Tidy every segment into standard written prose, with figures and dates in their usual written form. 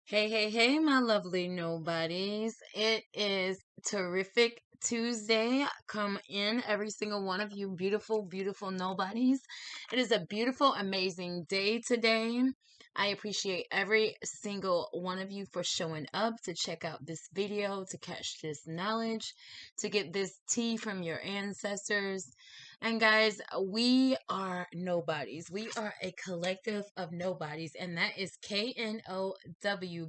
Hey, hey, hey, my lovely nobodies. It is terrific Tuesday. Come in, every single one of you beautiful, beautiful nobodies. It is a beautiful, amazing day today. I appreciate every single one of you for showing up to check out this video, to catch this knowledge, to get this tea from your ancestors. And guys, we are nobodies. We are a collective of nobodies, and that is KNOW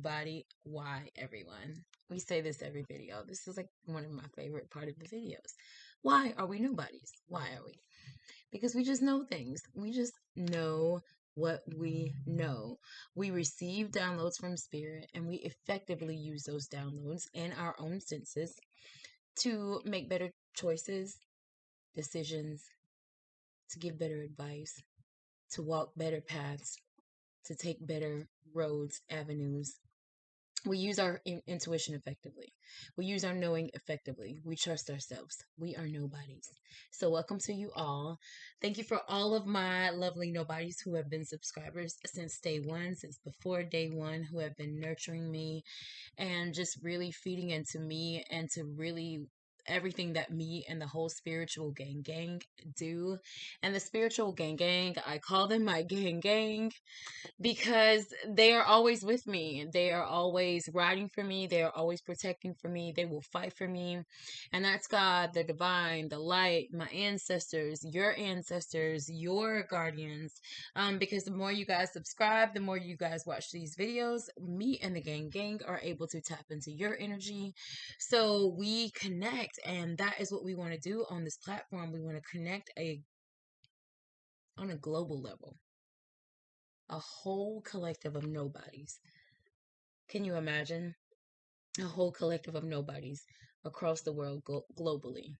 body. Why, everyone? We say this every video. This is like one of my favorite part of the videos. Why are we nobodies? Why are we? Because we just know things. We just know what we know. We receive downloads from spirit, and we effectively use those downloads in our own senses to make better choices, decisions, to give better advice, to walk better paths, to take better roads, avenues. We use our intuition effectively. We use our knowing effectively. We trust ourselves. We are nobodies. So, welcome to you all. Thank you for all of my lovely nobodies who have been subscribers since day one, since before day one, who have been nurturing me and just really feeding into me and to really everything that me and the whole spiritual gang do. And the spiritual gang, I call them my gang because they are always with me. They are always riding for me. They are always protecting for me. They will fight for me. And that's God, the divine, the light, my ancestors, your guardians. Because the more you guys subscribe, the more you guys watch these videos, me and the gang are able to tap into your energy. So we connect, and that is what we want to do on this platform. We want to connect on a global level, a whole collective of nobodies. Can you imagine a whole collective of nobodies across the world globally?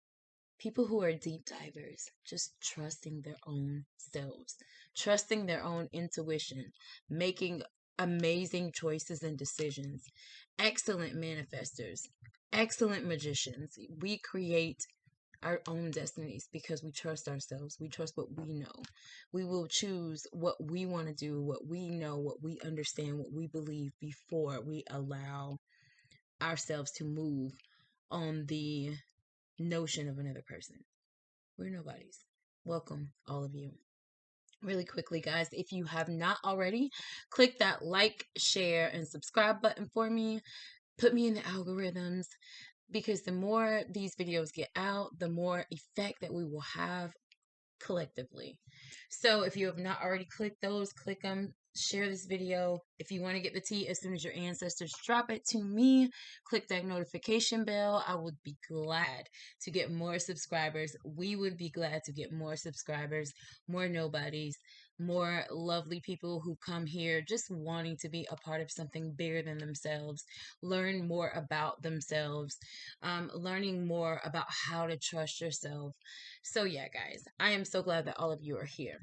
People who are deep divers, just trusting their own selves, trusting their own intuition, making amazing choices and decisions, excellent manifestors, excellent magicians. We create our own destinies because we trust ourselves. We trust what we know. We will choose what we want to do, what we know, what we understand, what we believe before we allow ourselves to move on the notion of another person. We're nobodies. Welcome, all of you. Really quickly, guys, if you have not already, click that like, share, and subscribe button for me. Put me in the algorithms because the more these videos get out, the more effect that we will have collectively. So if you have not already clicked those, click them, share this video. If you want to get the tea as soon as your ancestors drop it to me, click that notification bell. I would be glad to get more subscribers. We would be glad to get more subscribers, more nobodies, more lovely people who come here just wanting to be a part of something bigger than themselves, learn more about themselves, learning more about how to trust yourself. So, yeah, guys, I am so glad that all of you are here.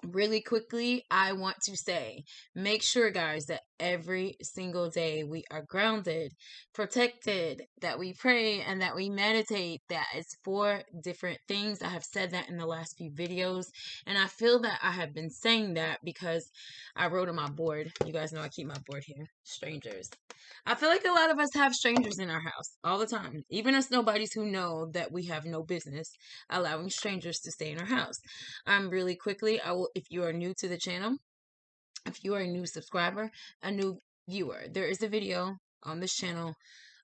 Really quickly, I want to say make sure, guys, that every single day we are grounded, protected, that we pray, and that we meditate. That is four different things. I have said that in the last few videos, and I feel that I have been saying that because I wrote on my board. You guys know I keep my board here. Strangers. I feel like a lot of us have strangers in our house all the time, even us nobodies who know that we have no business allowing strangers to stay in our house. Really quickly, I will, if you are new to the channel, if you are a new subscriber, a new viewer, there is a video on this channel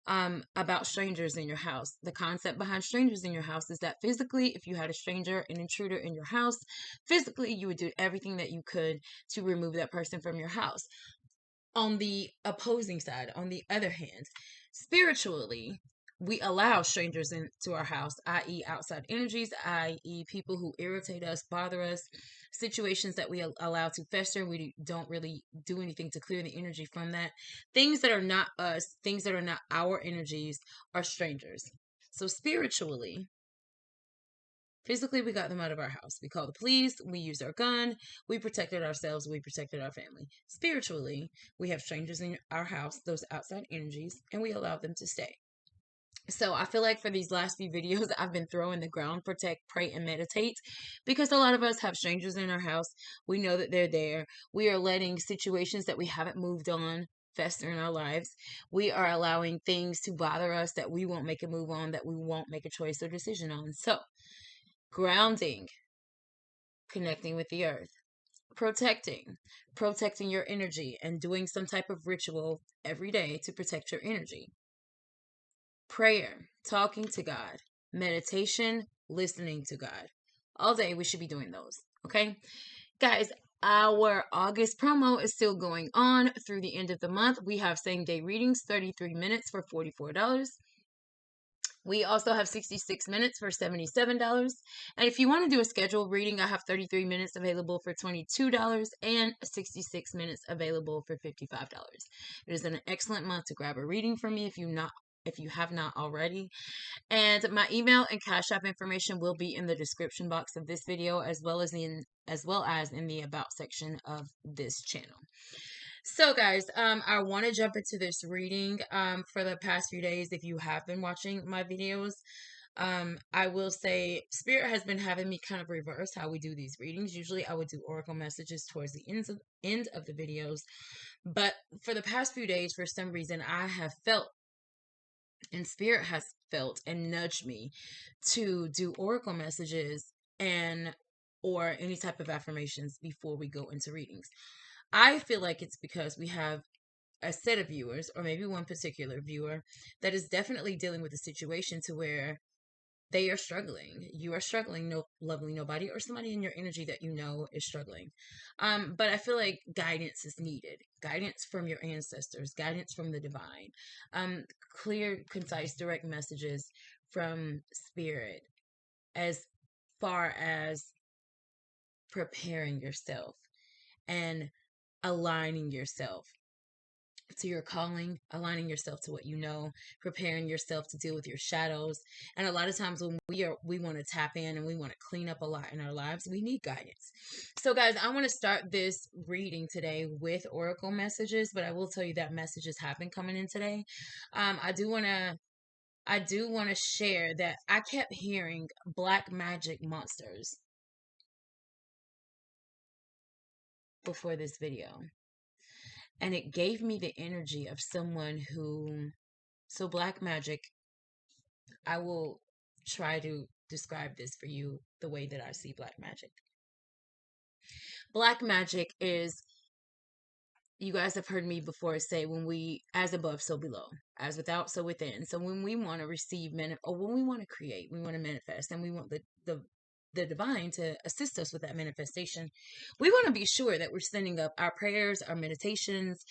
about strangers in your house. The concept behind strangers in your house is that physically, if you had a stranger, an intruder in your house, physically, you would do everything that you could to remove that person from your house. On the opposing side, on the other hand, spiritually, we allow strangers into our house, i.e., outside energies, i.e., people who irritate us, bother us, situations that we allow to fester. We don't really do anything to clear the energy from that. Things that are not us, things that are not our energies, are strangers. So, spiritually, physically, we got them out of our house. We called the police. We used our gun. We protected ourselves. We protected our family. Spiritually, we have strangers in our house, those outside energies, and we allow them to stay. So I feel like for these last few videos, I've been throwing the ground, protect, pray, and meditate because a lot of us have strangers in our house. We know that they're there. We are letting situations that we haven't moved on fester in our lives. We are allowing things to bother us that we won't make a move on, that we won't make a choice or decision on. So, grounding, connecting with the earth, protecting your energy and doing some type of ritual every day to protect your energy. Prayer, talking to God, meditation, listening to God. All day we should be doing those. Okay? Guys, our August promo is still going on through the end of the month. We have same day readings, 33 minutes for $44. We also have 66 minutes for $77. And if you want to do a scheduled reading, I have 33 minutes available for $22 and 66 minutes available for $55. It is an excellent month to grab a reading from me if you have not already. And my email and Cash App information will be in the description box of this video, as well as in the about section of this channel. So guys, I want to jump into this reading. For the past few days, if you have been watching my videos, I will say Spirit has been having me kind of reverse how we do these readings. Usually I would do oracle messages towards the end of the videos, but for the past few days, for some reason, I have felt, and Spirit has felt and nudged me to do oracle messages and or any type of affirmations before we go into readings. I feel like it's because we have a set of viewers, or maybe one particular viewer, that is definitely dealing with a situation to where they are struggling. You are struggling, no lovely nobody, or somebody in your energy that you know is struggling. But I feel like guidance is needed. Guidance from your ancestors, guidance from the divine. Clear, concise, direct messages from Spirit as far as preparing yourself and aligning yourself to your calling, aligning yourself to what you know, preparing yourself to deal with your shadows. And a lot of times when we want to tap in and we want to clean up a lot in our lives, we need guidance. So guys, I want to start this reading today with oracle messages, but I will tell you that messages have been coming in today. I do want to share that I kept hearing black magic monsters before this video. And it gave me the energy of someone so black magic, I will try to describe this for you the way that I see black magic. Black magic is, you guys have heard me before say, when we, as above, so below, as without, so within. So when we want to receive, or when we want to create, we want to manifest, and we want the divine to assist us with that manifestation, we want to be sure that we're sending up our prayers, our meditations,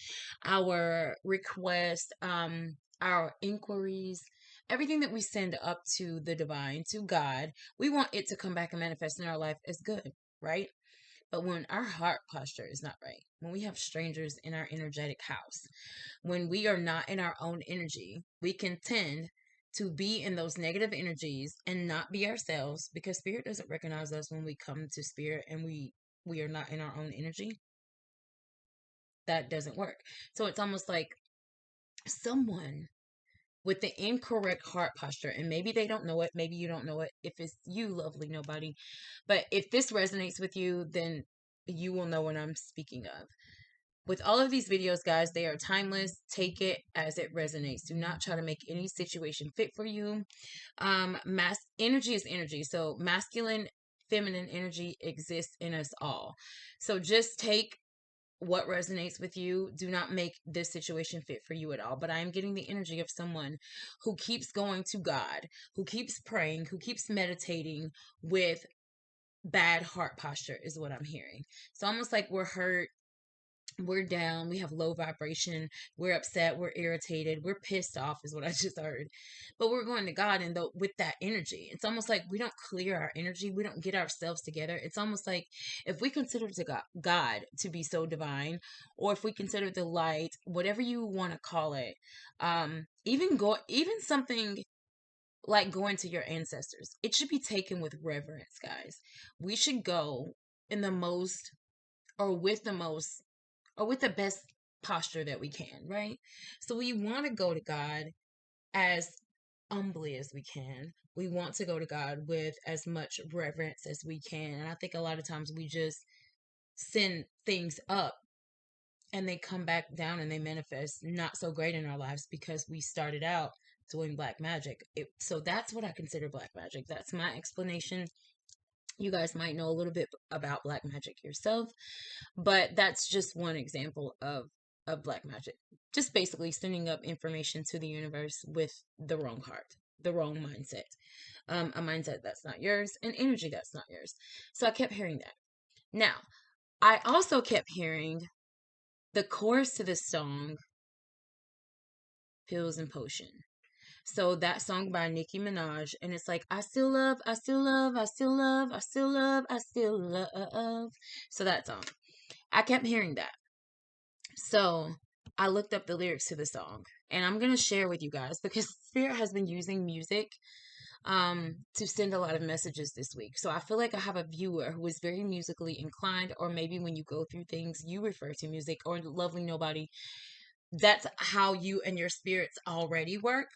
our requests, our inquiries, everything that we send up to the divine, to God. We want it to come back and manifest in our life as good, right? But when our heart posture is not right, when we have strangers in our energetic house, when we are not in our own energy, we can tend to be in those negative energies and not be ourselves, because Spirit doesn't recognize us when we come to Spirit and we are not in our own energy. That doesn't work. So it's almost like someone with the incorrect heart posture, and maybe they don't know it, maybe you don't know it, if it's you, lovely nobody, but if this resonates with you, then you will know what I'm speaking of. With all of these videos, guys, they are timeless. Take it as it resonates. Do not try to make any situation fit for you. Energy is energy. So masculine, feminine energy exists in us all. So just take what resonates with you. Do not make this situation fit for you at all. But I am getting the energy of someone who keeps going to God, who keeps praying, who keeps meditating with bad heart posture is what I'm hearing. So almost like we're hurt, we're down, we have low vibration, we're upset, we're irritated, we're pissed off is what I just heard. But we're going to God, and with that energy, it's almost like we don't clear our energy, we don't get ourselves together. It's almost like if we consider God to be so divine, or if we consider the light, whatever you want to call it, even something like going to your ancestors, it should be taken with reverence, guys. We should go in the most, or with the most, or with the best posture that we can, right? So we want to go to God as humbly as we can. We want to go to God with as much reverence as we can. And I think a lot of times we just send things up and they come back down and they manifest not so great in our lives because we started out doing black magic. So that's what I consider black magic. That's my explanation. You guys might know a little bit about black magic yourself, but that's just one example of black magic. Just basically sending up information to the universe with the wrong heart, the wrong mindset, a mindset that's not yours, an energy that's not yours. So I kept hearing that. Now, I also kept hearing the chorus to this song, Pills and Potion. So that song by Nicki Minaj, and it's like, I still love, I still love, I still love, I still love, I still love. So that song. I kept hearing that. So I looked up the lyrics to the song, and I'm going to share with you guys because Spirit has been using music to send a lot of messages this week. So I feel like I have a viewer who is very musically inclined, or maybe when you go through things, you refer to music, or Lovely Nobody. That's how you and your spirits already work.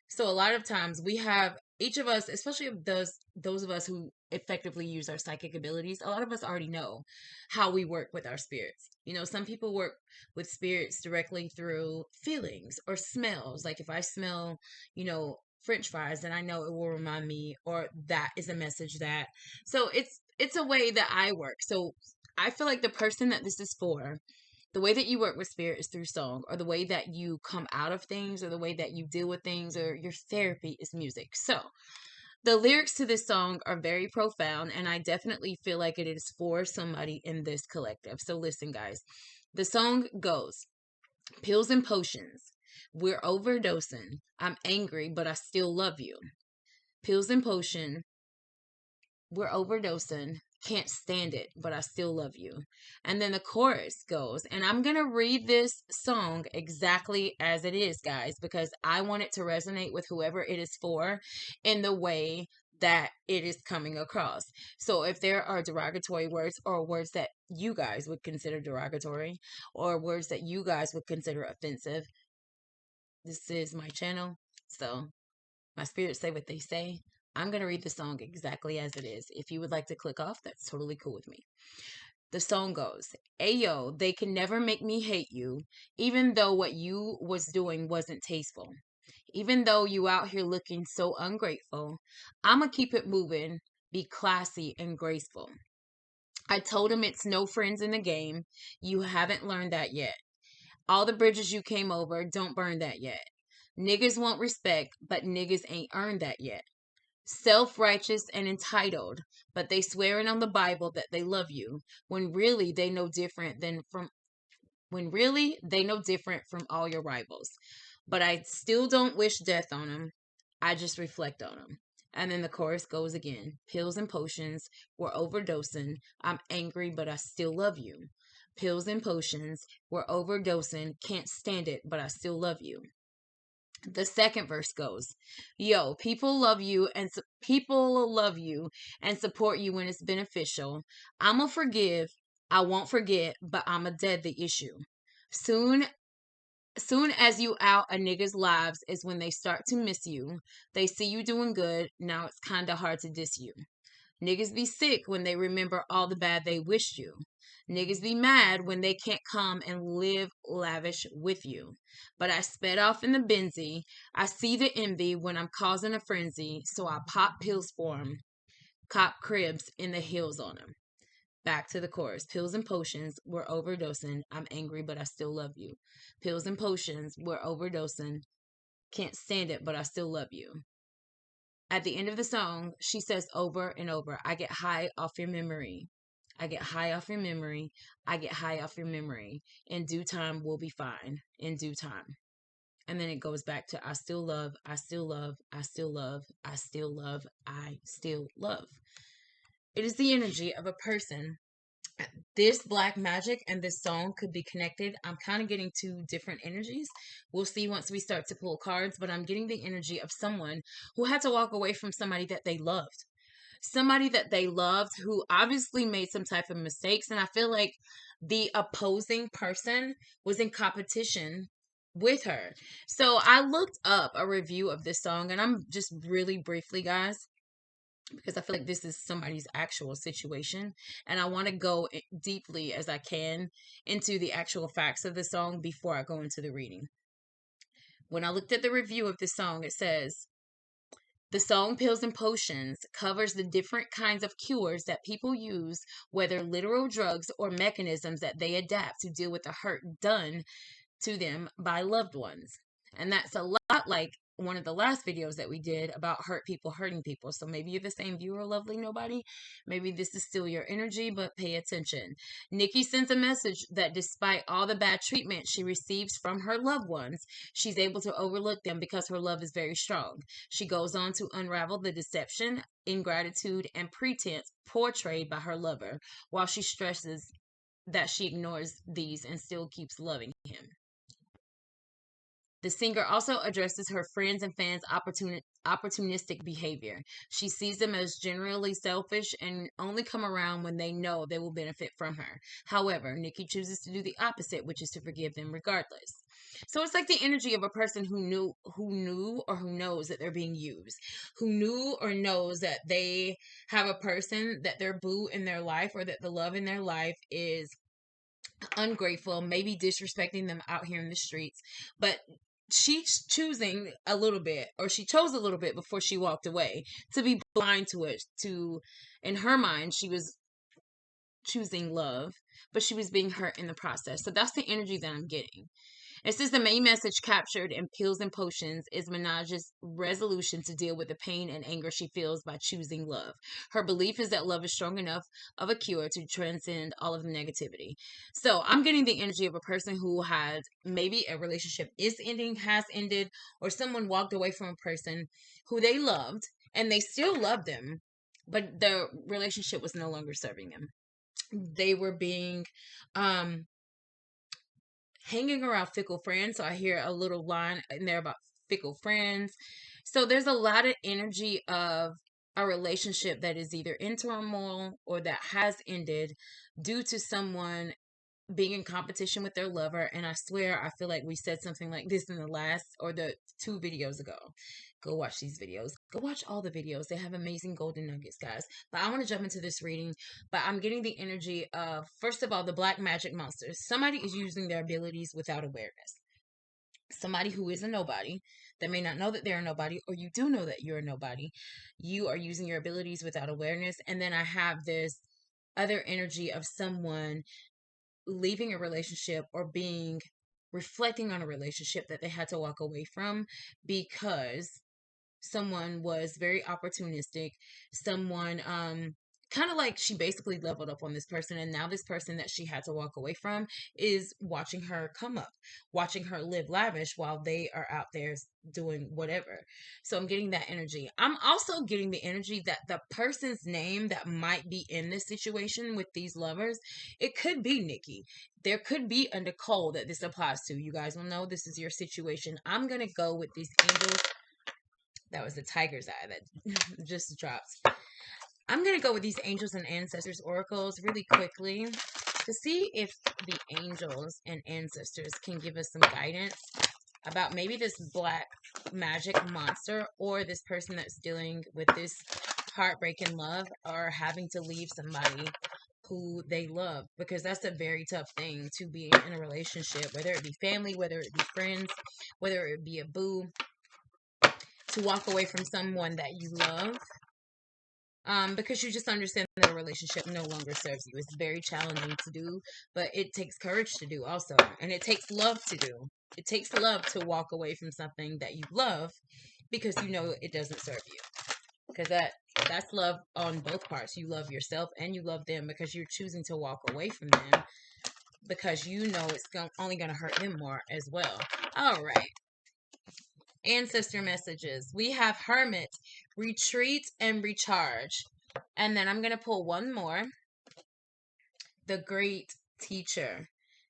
So a lot of times we have, each of us, especially those of us who effectively use our psychic abilities, a lot of us already know how we work with our spirits. You know, some people work with spirits directly through feelings or smells. Like if I smell, French fries, then I know it will remind me, or that is a message that. So it's a way that I work. So I feel like the person that this is for, the way that you work with spirit is through song, or the way that you come out of things, or the way that you deal with things, or your therapy is music. So the lyrics to this song are very profound, and I definitely feel like it is for somebody in this collective. So listen, guys. The song goes, pills and potions. We're overdosing. I'm angry, but I still love you. Pills and potion. We're overdosing. Can't stand it, but I still love you. And then the chorus goes, and I'm going to read this song exactly as it is, guys, because I want it to resonate with whoever it is for in the way that it is coming across. So if there are derogatory words, or words that you guys would consider derogatory, or words that you guys would consider offensive, this is my channel. So my spirits say what they say. I'm going to read the song exactly as it is. If you would like to click off, that's totally cool with me. The song goes, Ayo, they can never make me hate you, even though what you was doing wasn't tasteful. Even though you out here looking so ungrateful, I'ma keep it moving, be classy and graceful. I told him it's no friends in the game. You haven't learned that yet. All the bridges you came over, don't burn that yet. Niggas want respect, but niggas ain't earned that yet. Self-righteous and entitled, but they swearing on the Bible that they love you, when really they know different from all your rivals. But I still don't wish death on them. I just reflect on them. And then the chorus goes again. Pills and potions, we're overdosing. I'm angry, but I still love you. Pills and potions, we're overdosing. Can't stand it, but I still love you. The second verse goes, yo, people love you and support you when it's beneficial. I'ma forgive, I won't forget, but I'ma dead the issue. Soon as you out a nigga's lives is when they start to miss you. They see you doing good, now it's kinda hard to diss you. Niggas be sick when they remember all the bad they wished you. Niggas be mad when they can't come and live lavish with you. But I sped off in the Benzie. I see the envy when I'm causing a frenzy, so I pop pills for 'em. Cop cribs in the hills on 'em. Back to the chorus. Pills and potions, we're overdosing. I'm angry, but I still love you. Pills and potions, we're overdosing. Can't stand it, but I still love you. At the end of the song, she says over and over, I get high off your memory. I get high off your memory. I get high off your memory. In due time, we'll be fine. In due time. And then it goes back to I still love, I still love, I still love, I still love, I still love. It is the energy of a person. This black magic and this song could be connected. I'm kind of getting two different energies. We'll see once we start to pull cards, but I'm getting the energy of someone who had to walk away from somebody that they loved. Somebody that they loved who obviously made some type of mistakes. And I feel like the opposing person was in competition with her. So I looked up a review of this song, and I'm just really briefly, guys. because I feel like this is somebody's actual situation. And I want to go deeply as I can into the actual facts of the song before I go into the reading. When I looked at the review of the song, it says, the song Pills and Potions covers the different kinds of cures that people use, whether literal drugs or mechanisms that they adapt to deal with the hurt done to them by loved ones. And that's a lot like one of the last videos that we did about hurt people hurting people. So maybe you're the same viewer, lovely nobody. Maybe this is still your energy, but pay attention. Nikki sends a message that despite all the bad treatment she receives from her loved ones, she's able to overlook them because her love is very strong. She goes on to unravel the deception, ingratitude, and pretense portrayed by her lover, while she stresses that she ignores these and still keeps loving him. The singer also addresses her friends and fans' opportunistic behavior. She sees them as generally selfish and only come around when they know they will benefit from her. However, Nikki chooses to do the opposite, which is to forgive them regardless. So it's like the energy of a person who knew or who knows that they're being used, who knew or knows that they have a person that their boo in their life or that the love in their life is ungrateful, maybe disrespecting them out here in the streets, but she's choosing a little bit, or she chose a little bit before she walked away to be blind to it. To, in her mind, she was choosing love, but she was being hurt in the process. So that's the energy that I'm getting. It says the main message captured in Pills and Potions is Minaj's resolution to deal with the pain and anger she feels by choosing love. Her belief is that love is strong enough of a cure to transcend all of the negativity. So I'm getting the energy of a person who had maybe a relationship is ending, has ended, or someone walked away from a person who they loved and they still love them, but the relationship was no longer serving them. They were being um hanging around fickle friends. So I hear a little line in there about fickle friends. So there's a lot of energy of a relationship that is either in turmoil or that has ended due to someone being in competition with their lover. And I swear, I feel like we said something like this in the last or the 2 videos ago. Go watch these videos. Go watch all the videos. They have amazing golden nuggets, guys. But I want to jump into this reading. But I'm getting the energy of, first of all, the black magic monsters. Somebody is using their abilities without awareness. Somebody who is a nobody that may not know that they're a nobody, or you do know that you're a nobody. You are using your abilities without awareness. And then I have this other energy of someone leaving a relationship or being reflecting on a relationship that they had to walk away from because someone was very opportunistic, someone kind of like she basically leveled up on this person, and now this person that she had to walk away from is watching her come up, watching her live lavish while they are out there doing whatever. So I'm getting that energy. I'm also getting the energy that the person's name that might be in this situation with these lovers, it could be Nikki. There could be a Nicole that this applies to. You guys will know this is your situation. I'm gonna go with these angels. That was the tiger's eye that just dropped. I'm going to go with these angels and ancestors oracles really quickly to see if the angels and ancestors can give us some guidance about maybe this black magic monster or this person that's dealing with this heartbreaking love or having to leave somebody who they love, because that's a very tough thing to be in a relationship, whether it be family, whether it be friends, whether it be a boo, to walk away from someone that you love, because you just understand that a relationship no longer serves you. It's very challenging to do, but it takes courage to do also, and it takes love to do. It takes love to walk away from something that you love because you know it doesn't serve you. Because that's love on both parts. You love yourself and you love them because you're choosing to walk away from them because you know it's only going to hurt them more as well. All right. Ancestor messages. We have Hermit, retreat and recharge. And then I'm going to pull one more. The Great Teacher.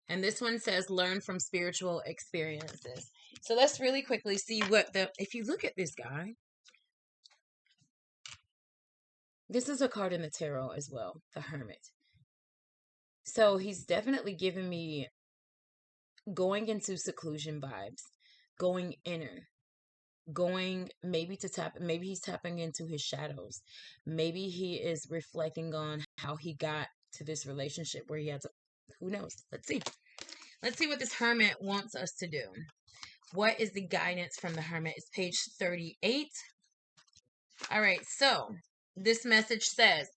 And this one says learn from spiritual experiences. So let's really quickly see if you look at this guy, this is a card in the tarot as well, the Hermit. So he's definitely giving me going into seclusion vibes, going inner. going maybe to tap, maybe he's tapping into his shadows. Maybe he is reflecting on how he got to this relationship where he had to, who knows? Let's see. Let's see what this hermit wants us to do. What is the guidance from the hermit? It's page 38. All right, so this message says,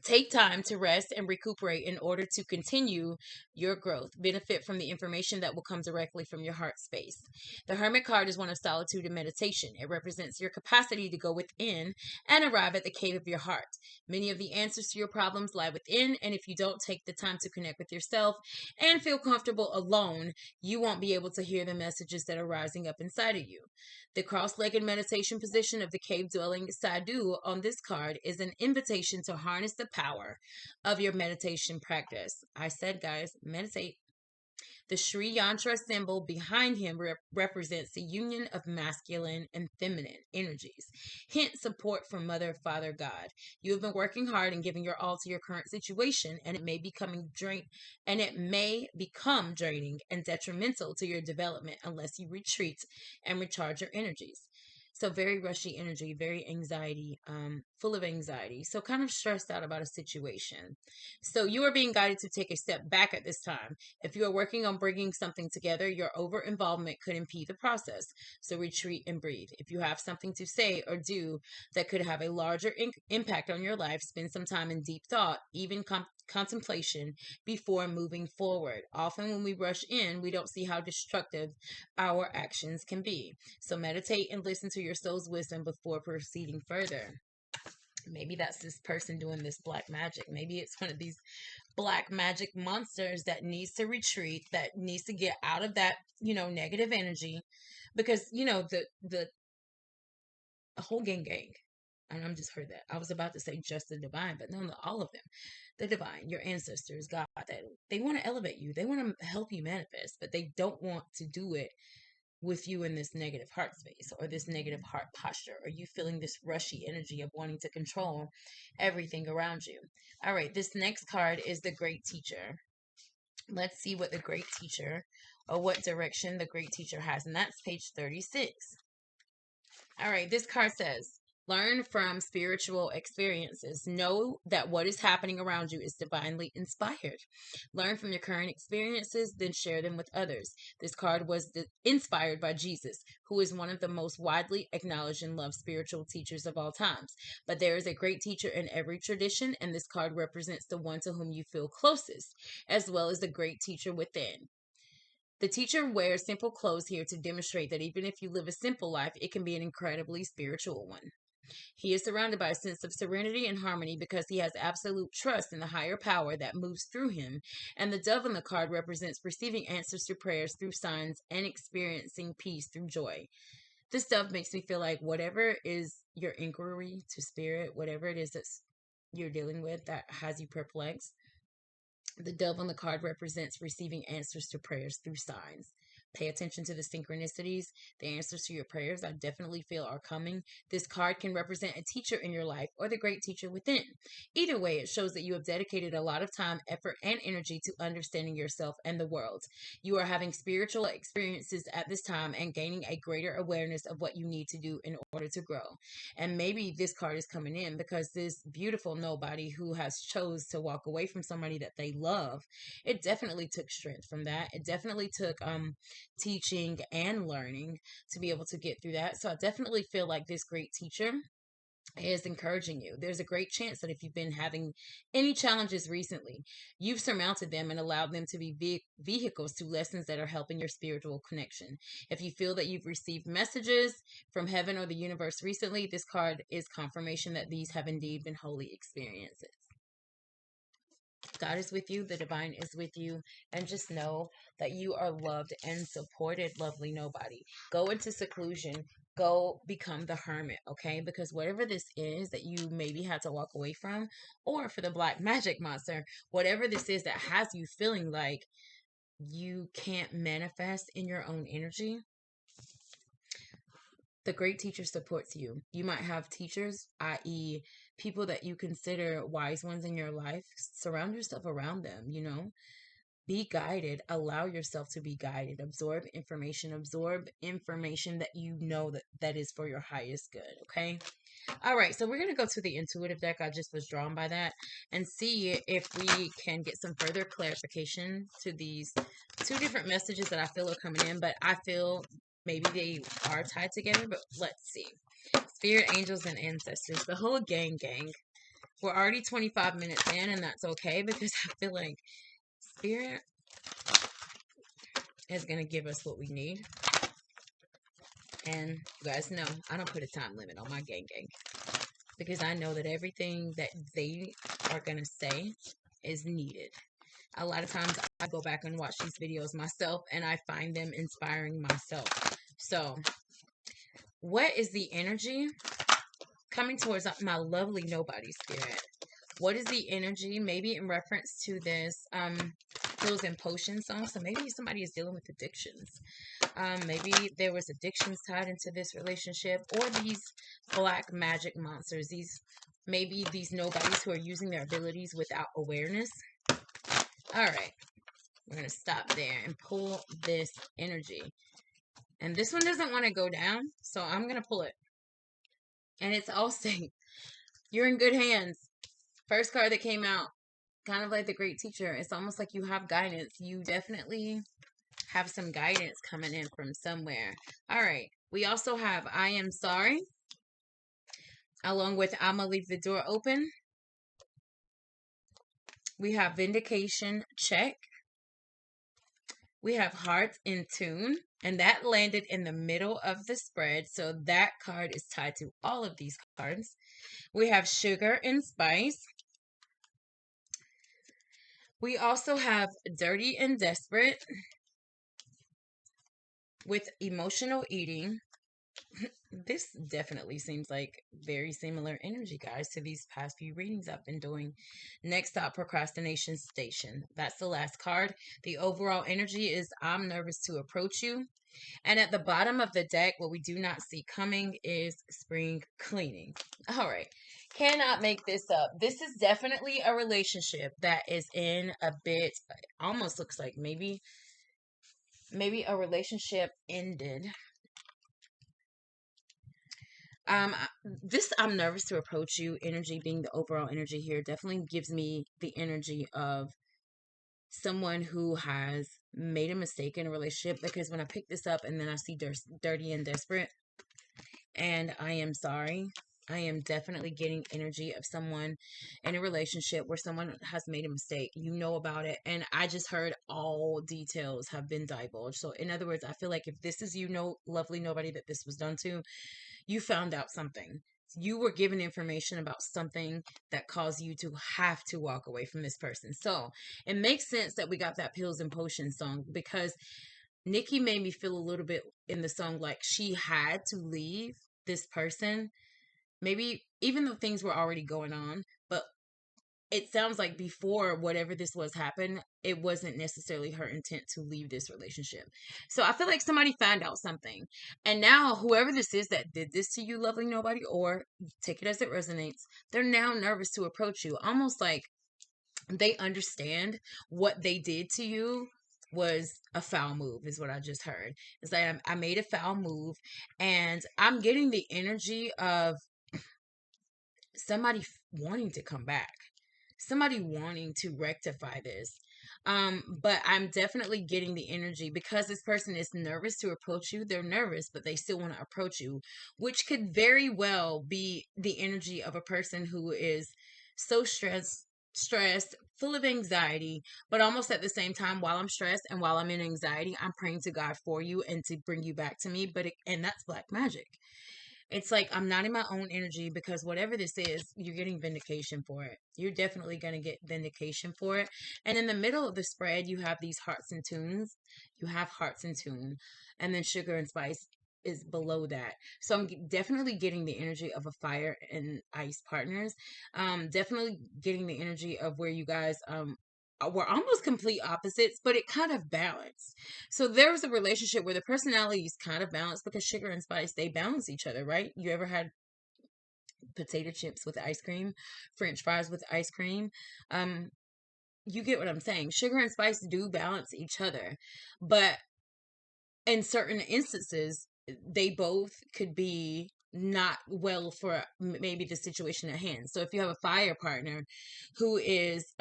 take time to rest and recuperate in order to continue your growth. Benefit from the information that will come directly from your heart space. The Hermit card is one of solitude and meditation. It represents your capacity to go within and arrive at the cave of your heart. Many of the answers to your problems lie within, and if you don't take the time to connect with yourself and feel comfortable alone, you won't be able to hear the messages that are rising up inside of you. The cross-legged meditation position of the cave-dwelling sadhu on this card is an invitation to harness the power of your meditation practice. I said, guys, meditate. The Sri Yantra symbol behind him represents the union of masculine and feminine energies. Hint support from Mother, Father, God. You have been working hard and giving your all to your current situation, and it may become draining and detrimental to your development unless you retreat and recharge your energies. So very rushy energy, very anxiety, full of anxiety. So kind of stressed out about a situation. So you are being guided to take a step back at this time. If you are working on bringing something together, your over involvement could impede the process. So retreat and breathe. If you have something to say or do that could have a larger impact on your life, spend some time in deep thought, even contemplation before moving forward. Often when we rush in, we don't see how destructive our actions can be. So meditate and listen to your soul's wisdom before proceeding further. Maybe that's this person doing this black magic. Maybe it's one of these black magic monsters that needs to retreat, that needs to get out of that, negative energy. Because, the whole gang. And I'm just heard that. I was about to say just the divine, but no, all of them. The divine, your ancestors, God, that they want to elevate you. They want to help you manifest, but they don't want to do it with you in this negative heart space or this negative heart posture, or you feeling this rushy energy of wanting to control everything around you. All right, this next card is the Great Teacher. Let's see what the Great Teacher, or what direction the Great Teacher has, and that's page 36. All right, this card says, learn from spiritual experiences. Know that what is happening around you is divinely inspired. Learn from your current experiences, then share them with others. This card was inspired by Jesus, who is one of the most widely acknowledged and loved spiritual teachers of all times. But there is a great teacher in every tradition, and this card represents the one to whom you feel closest, as well as the great teacher within. The teacher wears simple clothes here to demonstrate that even if you live a simple life, it can be an incredibly spiritual one. He is surrounded by a sense of serenity and harmony because he has absolute trust in the higher power that moves through him. And the dove on the card represents receiving answers to prayers through signs and experiencing peace through joy. This dove makes me feel like whatever is your inquiry to spirit, whatever it is that you're dealing with that has you perplexed, the dove on the card represents receiving answers to prayers through signs. Pay attention to the synchronicities. The answers to your prayers, I definitely feel, are coming. This card can represent a teacher in your life or the great teacher within. Either way, it shows that you have dedicated a lot of time, effort, and energy to understanding yourself and the world. You are having spiritual experiences at this time and gaining a greater awareness of what you need to do in order to grow. And maybe this card is coming in because this beautiful nobody who has chose to walk away from somebody that they love, it definitely took strength from that. It definitely took teaching and learning to be able to get through that. So I definitely feel like this great teacher is encouraging you. There's a great chance that if you've been having any challenges recently, you've surmounted them and allowed them to be vehicles to lessons that are helping your spiritual connection. If you feel that you've received messages from heaven or the universe recently, this card is confirmation that these have indeed been holy experiences. God is with you, the divine is with you, and just know that you are loved and supported, lovely nobody. Go into seclusion, go become the hermit, okay? Because whatever this is that you maybe had to walk away from, or for the black magic monster, whatever this is that has you feeling like you can't manifest in your own energy, the great teacher supports you. You might have teachers, i.e., people that you consider wise ones in your life. Surround yourself around them, be guided. Allow yourself to be guided. Absorb information that you know that is for your highest good. Okay. All right, so we're going to go to the intuitive deck. I just was drawn by that and see if we can get some further clarification to these two different messages that I feel are coming in, but I feel maybe they are tied together, but let's see. Spirit, angels, and ancestors. The whole gang. We're already 25 minutes in, and that's okay because I feel like Spirit is going to give us what we need. And you guys know I don't put a time limit on my gang. Because I know that everything that they are going to say is needed. A lot of times I go back and watch these videos myself and I find them inspiring myself. So, what is the energy coming towards my lovely nobody spirit? What is the energy? Maybe in reference to this pills and potions song. So maybe somebody is dealing with addictions. Maybe there was addictions tied into this relationship, or these black magic monsters. Maybe these nobodies who are using their abilities without awareness. All right, we're gonna stop there and pull this energy. And this one doesn't want to go down, so I'm gonna pull it. And it's all saying, you're in good hands. First card that came out, kind of like the great teacher. It's almost like you have guidance. You definitely have some guidance coming in from somewhere. All right. We also have I am sorry, along with I'm gonna leave the door open. We have vindication, check. We have heart in tune, and that landed in the middle of the spread. So that card is tied to all of these cards. We have sugar and spice. We also have dirty and desperate, with emotional eating. This definitely seems like very similar energy, guys, to these past few readings I've been doing. Next up, procrastination station. That's the last card. The overall energy is I'm nervous to approach you. And at the bottom of the deck, what we do not see coming is spring cleaning. All right. Cannot make this up. This is definitely a relationship that is in a bit, almost looks like maybe a relationship ended. This I'm nervous to approach you energy, being the overall energy here, definitely gives me the energy of someone who has made a mistake in a relationship, because when I pick this up and then I see dirty and desperate and I am sorry, I am definitely getting energy of someone in a relationship where someone has made a mistake. You know about it. And I just heard all details have been divulged. So in other words, I feel like if this is lovely nobody that this was done to, you found out something. You were given information about something that caused you to have to walk away from this person. So it makes sense that we got that pills and potions song, because Nikki made me feel a little bit in the song like she had to leave this person. Maybe even though things were already going on, but it sounds like before whatever this was happened, it wasn't necessarily her intent to leave this relationship. So I feel like somebody found out something. And now whoever this is that did this to you, lovely nobody, or take it as it resonates, they're now nervous to approach you. Almost like they understand what they did to you was a foul move, is what I just heard. It's like I made a foul move, and I'm getting the energy of somebody wanting to come back, somebody wanting to rectify this. But I'm definitely getting the energy, because this person is nervous to approach you. They're nervous, but they still want to approach you, which could very well be the energy of a person who is so stressed, full of anxiety, but almost at the same time, while I'm stressed and while I'm in anxiety, I'm praying to God for you and to bring you back to me. And that's black magic. It's like I'm not in my own energy, because whatever this is, you're getting vindication for it. You're definitely going to get vindication for it. And in the middle of the spread, you have these hearts and tunes. You have hearts and tune. And then sugar and spice is below that. So I'm definitely getting the energy of a fire and ice partners. Definitely getting the energy of where you guys were almost complete opposites, but it kind of balanced. So there was a relationship where the personalities kind of balanced, because sugar and spice, they balance each other, right? You ever had potato chips with ice cream, French fries with ice cream? you get what I'm saying. Sugar and spice do balance each other, but in certain instances, they both could be not well for maybe the situation at hand. So if you have a fire partner who is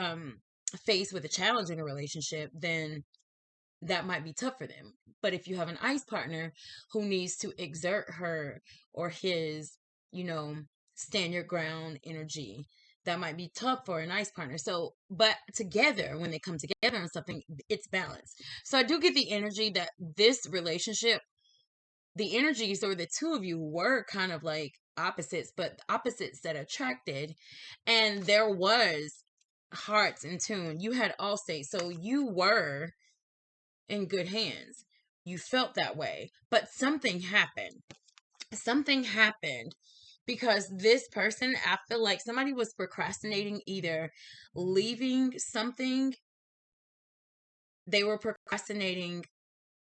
faced with a challenge in a relationship, then that might be tough for them. But if you have an ice partner who needs to exert her or his, you know, stand your ground energy, that might be tough for an ice partner. So, but together, when they come together on something, it's balanced. So I do get the energy that this relationship, the energies or the two of you were kind of like opposites, but opposites that attracted. And there was hearts in tune. You had all states. So you were in good hands. You felt that way. But something happened. Something happened because this person, I feel like somebody was procrastinating either leaving something, they were procrastinating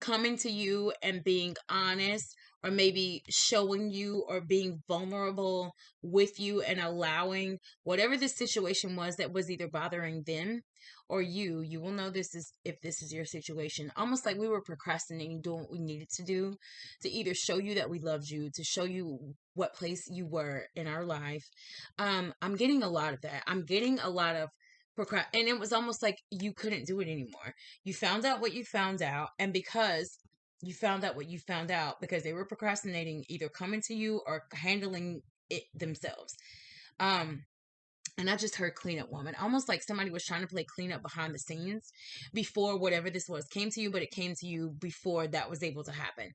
coming to you and being honest, or maybe showing you or being vulnerable with you and allowing whatever the situation was that was either bothering them or you will know this is if this is your situation, almost like we were procrastinating doing what we needed to do to either show you that we loved you, to show you what place you were in our life. I'm getting a lot of that. I'm getting a lot of and it was almost like you couldn't do it anymore. You found out what you found out, and because you found out what you found out, because they were procrastinating either coming to you or handling it themselves. Um, and I just heard cleanup woman, almost like somebody was trying to play cleanup behind the scenes before whatever this was came to you, but it came to you before that was able to happen.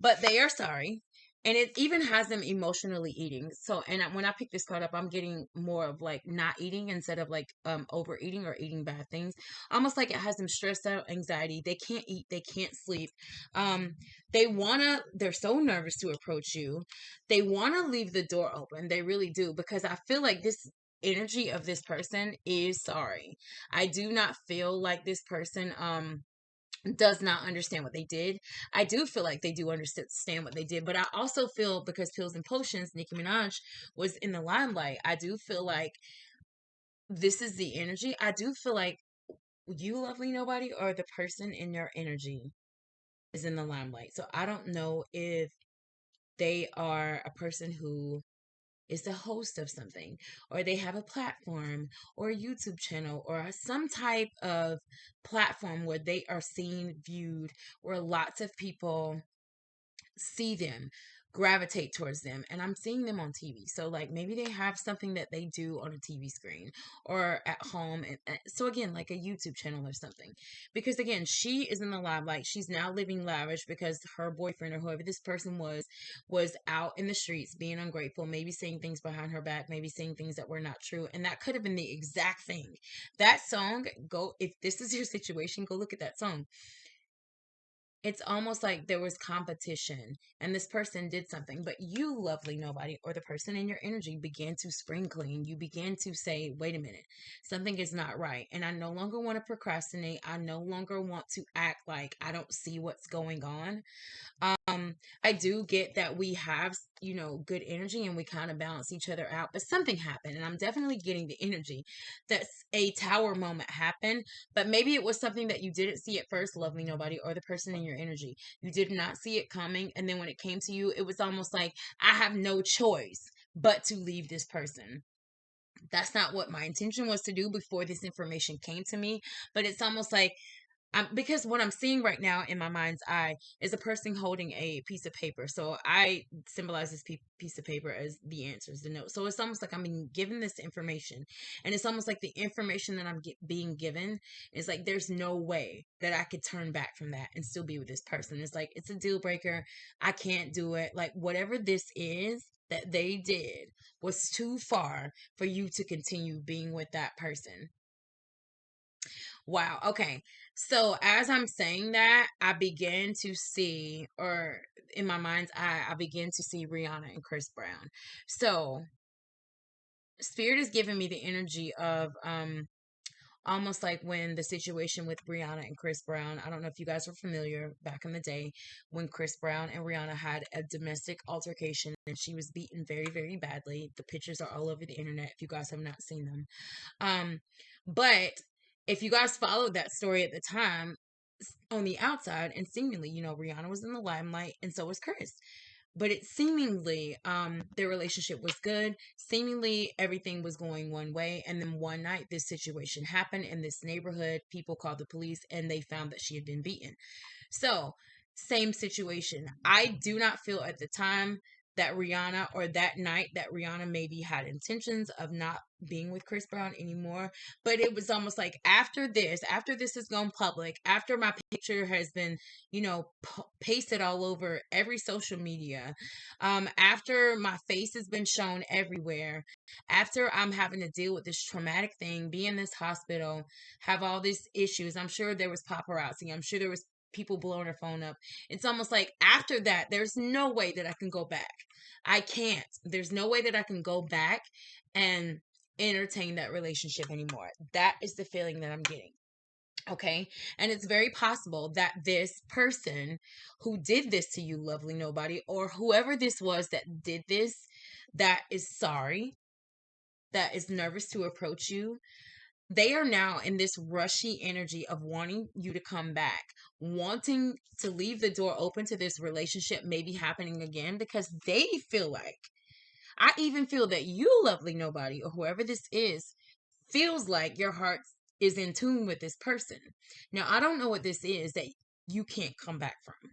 But they are sorry. And it even has them emotionally eating. So, and when I pick this card up, I'm getting more of like not eating instead of like overeating or eating bad things. Almost like it has them stressed out, anxiety. They can't eat, they can't sleep. Um, they're so nervous to approach you. They wanna leave the door open. They really do, because I feel like this energy of this person is sorry. I do not feel like this person does not understand what they did. I do feel like they do understand what they did, but I also feel because Pills and Potions, Nicki Minaj was in the limelight. I do feel like this is the energy. I do feel like you, lovely nobody, or the person in your energy is in the limelight. So I don't know if they are a person who is the host of something, or they have a platform or a YouTube channel or some type of platform where they are seen, viewed, where lots of people see them, gravitate towards them, and I'm seeing them on TV. So like maybe they have something that they do on a TV screen or at home, and so again, like a YouTube channel or something. Because again, she is in the limelight. She's now living lavish because her boyfriend or whoever this person was out in the streets being ungrateful, maybe saying things behind her back, maybe saying things that were not true, and that could have been the exact thing. That song, go, if this is your situation, go look at that song. It's almost like there was competition and this person did something, but you, lovely nobody, or the person in your energy began to spring clean. You began to say, wait a minute, something is not right. And I no longer want to procrastinate. I no longer want to act like I don't see what's going on. I do get that we have, good energy and we kind of balance each other out, but something happened, and I'm definitely getting the energy that a tower moment happened, but maybe it was something that you didn't see at first, lovely nobody, or the person in your energy. You did not see it coming, and then when it came to you, it was almost like, I have no choice but to leave this person. That's not what my intention was to do before this information came to me, but it's almost like because what I'm seeing right now in my mind's eye is a person holding a piece of paper. So I symbolize this piece of paper as the answers, the notes. So it's almost like I'm being given this information, and it's almost like the information that I'm being given is like there's no way that I could turn back from that and still be with this person. It's like it's a deal breaker. I can't do it. Like whatever this is that they did was too far for you to continue being with that person. Wow. Okay. So as I'm saying that, I begin to see, or in my mind's eye, I begin to see Rihanna and Chris Brown. So Spirit is giving me the energy of almost like when the situation with Rihanna and Chris Brown. I don't know if you guys were familiar back in the day when Chris Brown and Rihanna had a domestic altercation and she was beaten very, very badly. The pictures are all over the internet if you guys have not seen them. But if you guys followed that story at the time, on the outside and seemingly, Rihanna was in the limelight and so was Chris. But it seemingly, their relationship was good. Seemingly everything was going one way. And then one night this situation happened in this neighborhood. People called the police and they found that she had been beaten. So, same situation. I do not feel at the time that Rihanna, or that night, that Rihanna maybe had intentions of not being with Chris Brown anymore. But it was almost like after this has gone public, after my picture has been, pasted all over every social media, after my face has been shown everywhere, after I'm having to deal with this traumatic thing, be in this hospital, have all these issues. I'm sure there was paparazzi. I'm sure there was people blowing her phone up. It's almost like after that, there's no way that I can go back. I can't. There's no way that I can go back and entertain that relationship anymore. That is the feeling that I'm getting. Okay. And it's very possible that this person who did this to you, lovely nobody, or whoever this was that did this, that is sorry, that is nervous to approach you, they are now in this rushy energy of wanting you to come back, wanting to leave the door open to this relationship maybe happening again, because they feel like, I even feel that you, lovely nobody, or whoever this is, feels like your heart is in tune with this person. Now, I don't know what this is that you can't come back from,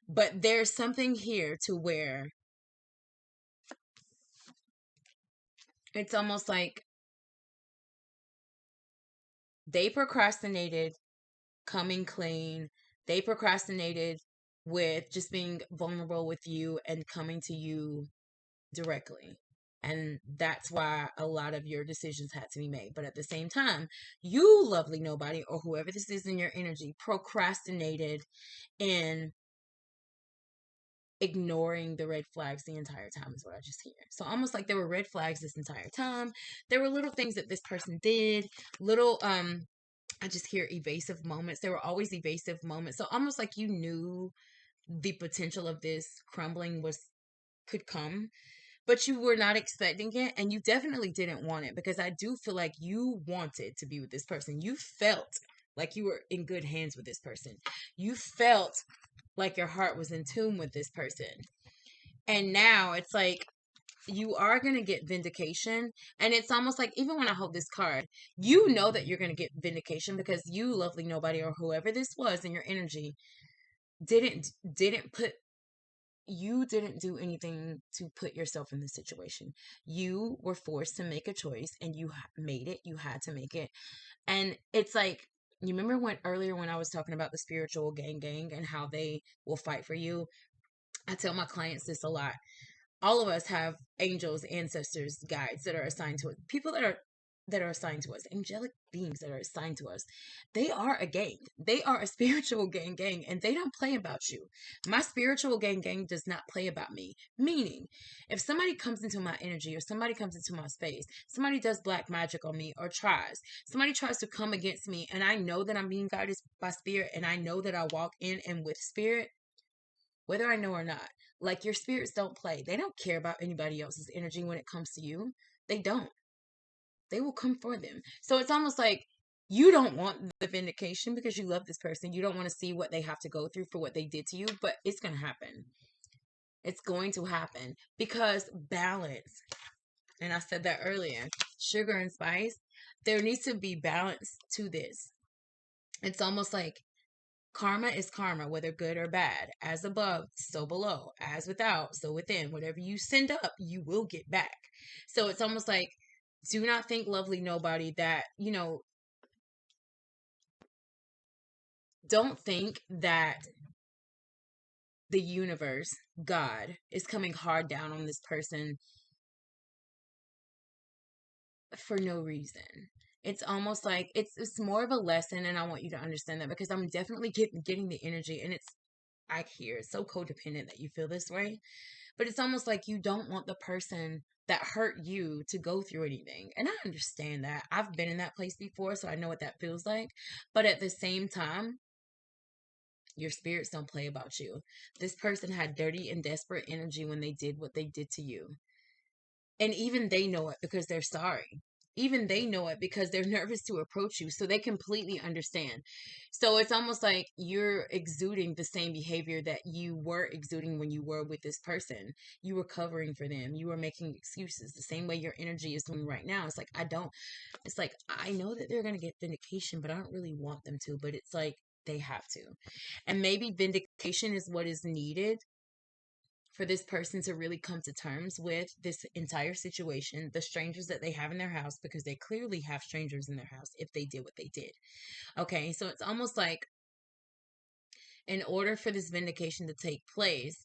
but there's something here to where it's almost like they procrastinated coming clean. They procrastinated with just being vulnerable with you and coming to you directly. And that's why a lot of your decisions had to be made. But at the same time, you, lovely nobody, or whoever this is in your energy, procrastinated in ignoring the red flags the entire time, is what I just hear. So almost like there were red flags this entire time. There were little things that this person did, little I just hear evasive moments. There were always evasive moments. So almost like you knew the potential of this crumbling could come, but you were not expecting it, and you definitely didn't want it, because I do feel like you wanted to be with this person. You felt like you were in good hands with this person. You felt like your heart was in tune with this person. And now it's like you are going to get vindication. And it's almost like, even when I hold this card, you know that you're going to get vindication, because you, lovely nobody, or whoever this was in your energy, didn't put you didn't do anything to put yourself in this situation. You were forced to make a choice, and you made it. You had to make it. And it's like, you remember when I was talking about the spiritual gang and how they will fight for you? I tell my clients this a lot. All of us have angels, ancestors, guides that are assigned to us, people that are assigned to us, angelic beings that are assigned to us. They are a gang. They are a spiritual gang, and they don't play about you. My spiritual gang does not play about me. Meaning, if somebody comes into my energy, or somebody comes into my space, somebody does black magic on me, or somebody tries to come against me, and I know that I'm being guided by spirit, and I know that I walk in and with spirit, whether I know or not. Like, your spirits don't play. They don't care about anybody else's energy when it comes to you. They don't. They will come for them. So it's almost like you don't want the vindication because you love this person. You don't want to see what they have to go through for what they did to you, but it's going to happen. It's going to happen, because balance. And I said that earlier. Sugar and spice. There needs to be balance to this. It's almost like karma is karma, whether good or bad. As above, so below. As without, so within. Whatever you send up, you will get back. So it's almost like, do not think, lovely nobody, that, don't think that the universe, God, is coming hard down on this person for no reason. It's almost like it's more of a lesson, and I want you to understand that, because I'm definitely getting the energy, and I hear it's so codependent that you feel this way. But it's almost like you don't want the person that hurt you to go through anything. And I understand that. I've been in that place before, so I know what that feels like. But at the same time, your spirits don't play about you. This person had dirty and desperate energy when they did what they did to you. And even they know it, because they're sorry. even they know it because they're nervous to approach you. So they completely understand. So it's almost like you're exuding the same behavior that you were exuding when you were with this person. You were covering for them. You were making excuses the same way your energy is doing right now. It's like, it's like, I know that they're going to get vindication, but I don't really want them to. But it's like, they have to. And maybe vindication is what is needed for this person to really come to terms with this entire situation, the strangers that they have in their house, because they clearly have strangers in their house if they did what they did. Okay, so it's almost like in order for this vindication to take place,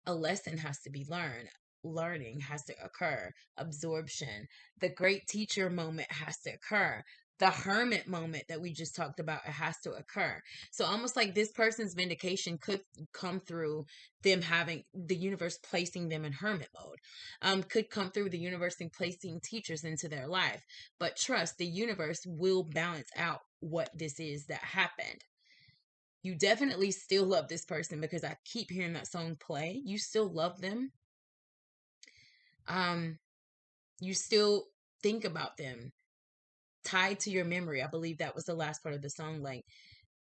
a lesson has to be learned. Learning has to occur. Absorption. The great teacher moment has to occur. The hermit moment that we just talked about, it has to occur. So almost like this person's vindication could come through them having the universe placing them in hermit mode. Could come through the universe and placing teachers into their life. But trust, the universe will balance out what this is that happened. You definitely still love this person because I keep hearing that song play. You still love them. Um, you still think about them, tied to your memory. I believe that was the last part of the song. Like,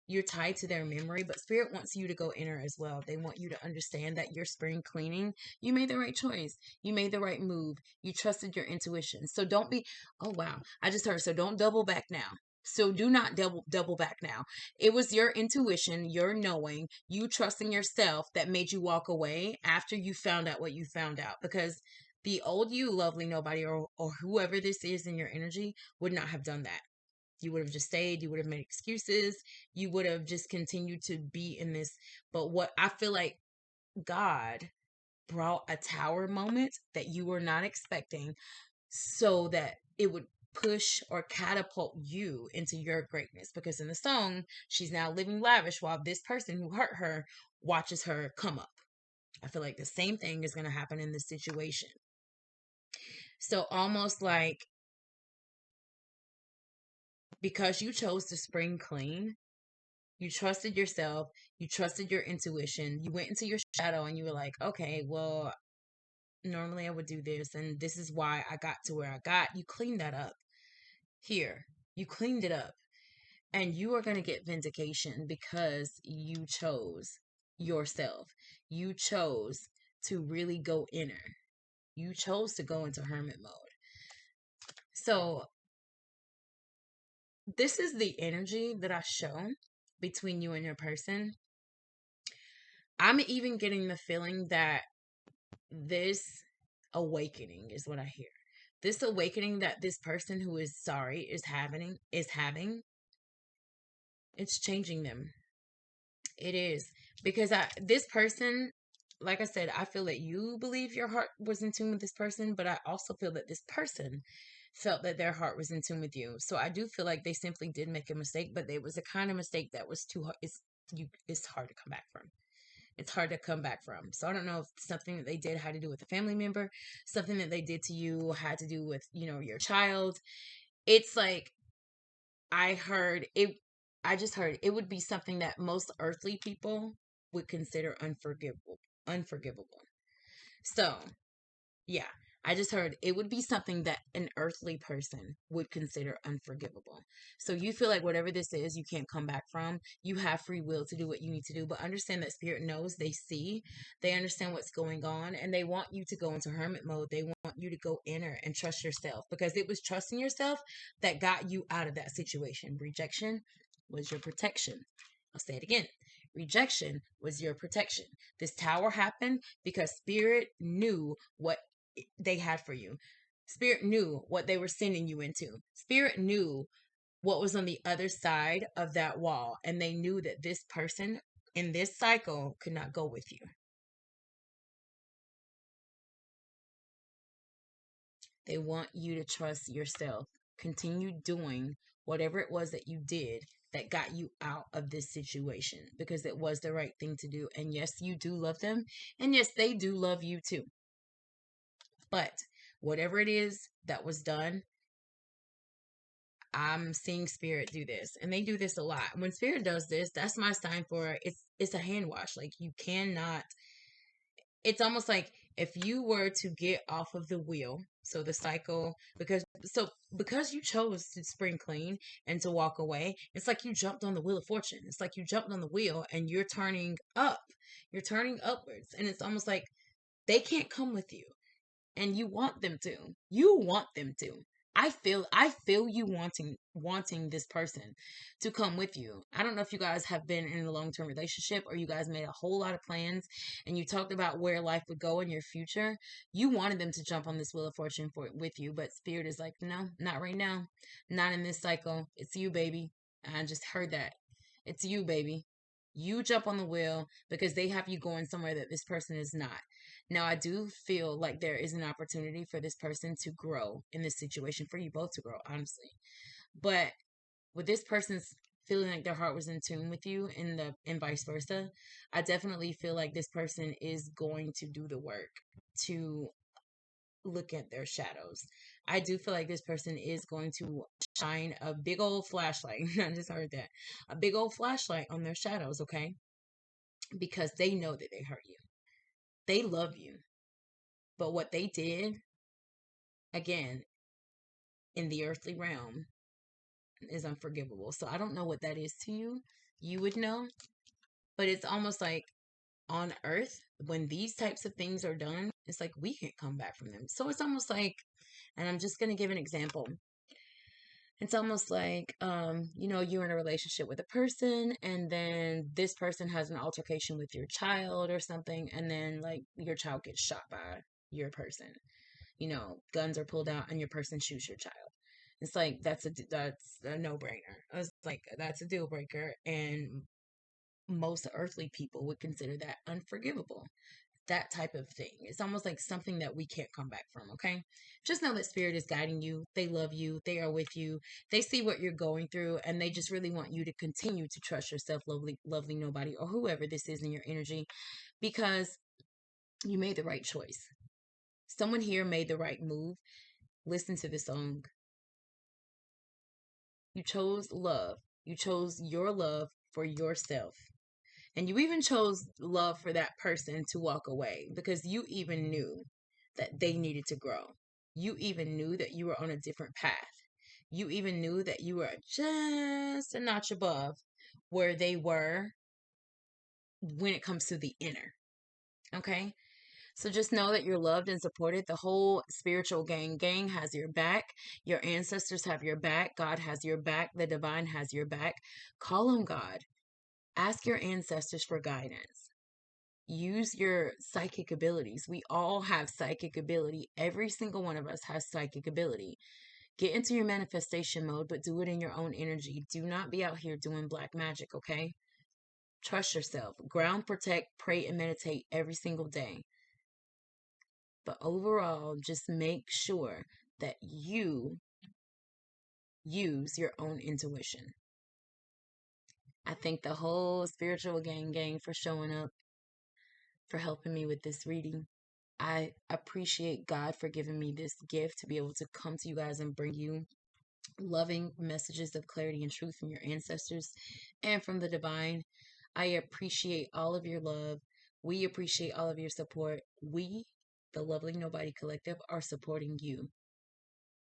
you're tied to their memory, but spirit wants you to go inner as well. They want you to understand that your spring cleaning, you made the right choice. You made the right move. You trusted your intuition. So don't be, oh wow, I just heard, so don't double back now. So do not double back now. It was your intuition, your knowing, you trusting yourself that made you walk away after you found out what you found out. Because the old you, lovely nobody, or whoever this is in your energy, would not have done that. You would have just stayed. You would have made excuses. You would have just continued to be in this. But what I feel like God brought a tower moment that you were not expecting so that it would push or catapult you into your greatness. Because in the song, she's now living lavish while this person who hurt her watches her come up. I feel like the same thing is going to happen in this situation. So almost like because you chose to spring clean, you trusted yourself, you trusted your intuition, you went into your shadow and you were like, okay, well, normally I would do this, and this is why I got to where I got. You cleaned that up here. You cleaned it up. And you are going to get vindication because you chose yourself. You chose to really go inner. You chose to go into hermit mode. So, this is the energy that I show between you and your person. I'm even getting the feeling that this awakening is what I hear. This awakening that this person who is sorry is having, it's changing them. It is. Because this person, like I said, I feel that you believe your heart was in tune with this person, but I also feel that this person felt that their heart was in tune with you. So I do feel like they simply did make a mistake, but it was a kind of mistake that was too hard. It's hard to come back from. It's hard to come back from. So I don't know if something that they did had to do with a family member, something that they did to you had to do with, your child. It's like I just heard it would be something that most earthly people would consider unforgivable. So, yeah, I just heard it would be something that an earthly person would consider unforgivable. So you feel like whatever this is, you can't come back from. You have free will to do what you need to do, but understand that spirit knows, they see, they understand what's going on, and they want you to go into hermit mode. They want you to go inner and trust yourself because it was trusting yourself that got you out of that situation. Rejection was your protection. I'll say it again. Rejection was your protection. This tower happened because spirit knew what they had for you. Spirit knew what they were sending you into. Spirit knew what was on the other side of that wall. And they knew that this person in this cycle could not go with you. They want you to trust yourself. Continue doing whatever it was that you did that got you out of this situation because it was the right thing to do. And yes, you do love them. And yes, they do love you too. But whatever it is that was done, I'm seeing spirit do this. And they do this a lot. When spirit does this, that's my sign for it's a hand wash. Like you cannot, it's almost like if you were to get off of the wheel, so the cycle, because you chose to spring clean and to walk away, it's like you jumped on the wheel of fortune. It's like you jumped on the wheel and you're turning up. You're turning upwards. And it's almost like they can't come with you, and you want them to. You want them to. I feel you wanting this person to come with you. I don't know if you guys have been in a long-term relationship, or you guys made a whole lot of plans and you talked about where life would go in your future. You wanted them to jump on this wheel of fortune with you, but spirit is like, no, not right now. Not in this cycle. It's you, baby. I just heard that. It's you, baby. You jump on the wheel because they have you going somewhere that this person is not. Now, I do feel like there is an opportunity for this person to grow in this situation, for you both to grow, honestly. But with this person's feeling like their heart was in tune with you, and vice versa, I definitely feel like this person is going to do the work to look at their shadows. I do feel like this person is going to shine a big old flashlight. I just heard that. A big old flashlight on their shadows, okay? Because they know that they hurt you. They love you. But what they did, again, in the earthly realm, is unforgivable. So I don't know what that is to you. You would know. But it's almost like on earth, when these types of things are done, it's like we can't come back from them. So it's almost like, and I'm just going to give an example. It's almost like, you're in a relationship with a person, and then this person has an altercation with your child or something, and then like your child gets shot by your person. Guns are pulled out and your person shoots your child. It's like that's a no-brainer. It's like that's a deal breaker, and most earthly people would consider that unforgivable. That type of thing. It's almost like something that we can't come back from, okay? Just know that spirit is guiding you. They love you. They are with you. They see what you're going through, and they just really want you to continue to trust yourself, lovely nobody, or whoever this is in your energy, because you made the right choice. Someone here made the right move. Listen to the song. You chose love. You chose your love for yourself. And you even chose love for that person to walk away, because you even knew that they needed to grow. You even knew that you were on a different path. You even knew that you were just a notch above where they were when it comes to the inner. Okay? So just know that you're loved and supported. The whole spiritual gang has your back. Your ancestors have your back. God has your back. The divine has your back. Call on God. Ask your ancestors for guidance. Use your psychic abilities. We all have psychic ability. Every single one of us has psychic ability. Get into your manifestation mode, but do it in your own energy. Do not be out here doing black magic, okay? Trust yourself. Ground, protect, pray, and meditate every single day. But overall, just make sure that you use your own intuition. I thank the whole spiritual gang for showing up, for helping me with this reading. I appreciate God for giving me this gift to be able to come to you guys and bring you loving messages of clarity and truth from your ancestors and from the divine. I appreciate all of your love. We appreciate all of your support. We, the Lovely Nobody Collective, are supporting you.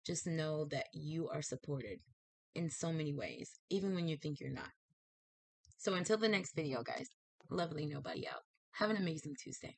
Just know that you are supported in so many ways, even when you think you're not. So until the next video, guys, Lovely Nobody out. Have an amazing Tuesday.